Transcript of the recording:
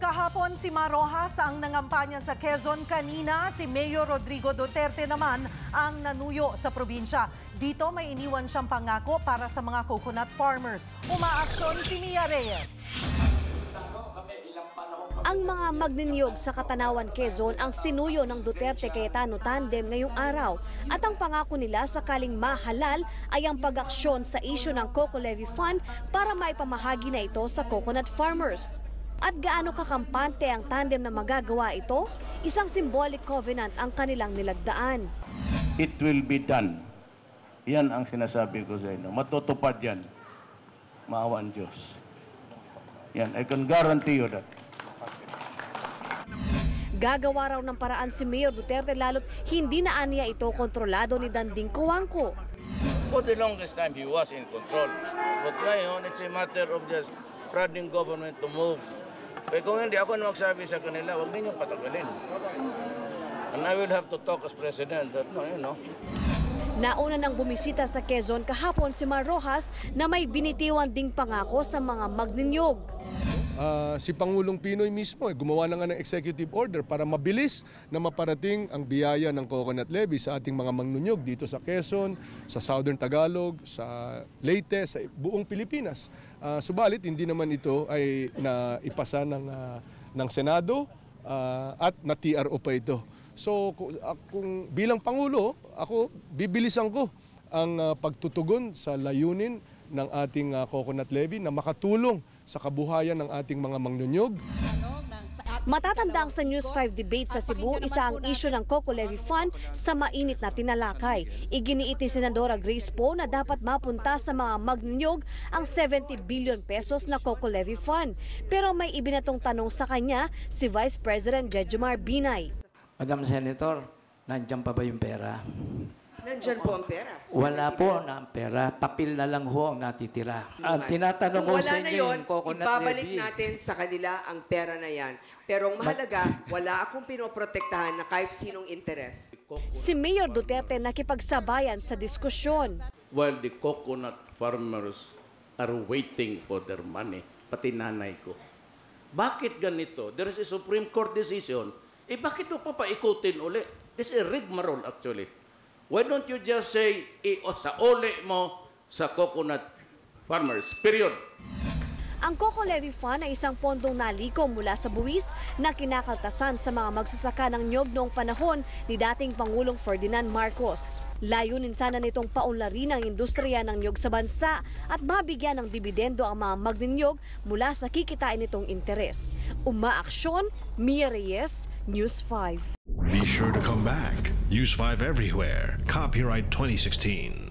Kahapon si Marojas ang nangampanya sa Quezon. Kanina si Mayor Rodrigo Duterte naman ang nanuyo sa probinsya. Dito may iniwan siyang pangako para sa mga coconut farmers. Umaaksyon si Mia Reyes. Ang mga magniniyog sa Katanawan, Quezon ang sinuyo ng Duterte Cayetano tandem ngayong araw. At ang pangako nila sakaling mahalal ay ang pag-aksyon sa isyu ng Coco Levy Fund para maipamahagi na ito sa coconut farmers. At gaano kakampante ang tandem na magagawa ito? Isang symbolic covenant ang kanilang nilagdaan. It will be done. Yan ang sinasabi ko sa inyo. Matutupad yan. Maawa ang Diyos. Yan, I can guarantee you that. Gagawa raw ng paraan si Mayor Duterte lalo't hindi na aniya ito kontrolado ni Danding Coangco. For the longest time, he was in control. But ngayon, it's a matter of just prodding government to move. Kaya kung hindi ako na magsabi sa kanila, huwag ninyong patagalin. And I will have to talk as president that, Nauna nang bumisita sa Quezon kahapon si Marojas na may binitiwan ding pangako sa mga magninyog. Si Pangulong Pinoy mismo gumawa na nga ng executive order para mabilis na maparating ang biyaya ng coconut levy sa ating mga magnunyog dito sa Quezon, sa Southern Tagalog, sa Leyte, sa buong Pilipinas. Subalit hindi naman ito ay naipasa ng Senado at na-TRO pa ito. So kung bilang Pangulo, ako bibilisan ko ang pagtutugon sa layunin ng ating coconut levy na makatulong sa kabuhayan ng ating mga magnunyog. Matatandang sa News 5 debate sa Cebu, isa ang isyu ng Coco Levy Fund sa mainit na tinalakay. Iginiit ni Senadora Grace Poe na dapat mapunta sa mga magnunyog ang 70 billion pesos na Coco Levy Fund. Pero may ibinatong tanong sa kanya si Vice President Jejomar Binay. Madam Senator, nandiyan pa ba yung pera? Nandiyan po ang pera. Wala po na ang pera. Papel na lang ho ang natitira. Ang tinatanong ko sa inyo yung coconut levy. Ibabalik natin sa kanila ang pera na yan. Pero ang mahalaga, wala akong pinoprotektahan na kahit sinong interes. Si Mayor Duterte nakipagsabayan sa diskusyon. While the coconut farmers are waiting for their money, pati nanay ko. Bakit ganito? There is a Supreme Court decision. Bakit mo papaikutin uli? This is a rigmarole actually. Why don't you just say, sa uli mo sa coconut farmers, period. Ang Coco Levy Fund ay isang pondong naliko mula sa buwis na kinakaltasan sa mga magsasaka ng nyog noong panahon ni dating Pangulong Ferdinand Marcos. Layunin sana nitong paunlarin ang industriya ng nyog sa bansa at mabigyan ng dibidendo ang mga magninyog mula sa kikitain nitong interes. Umaaksyon, Mia Reyes, News 5. Be sure to come back. Use 5 everywhere. Copyright 2016.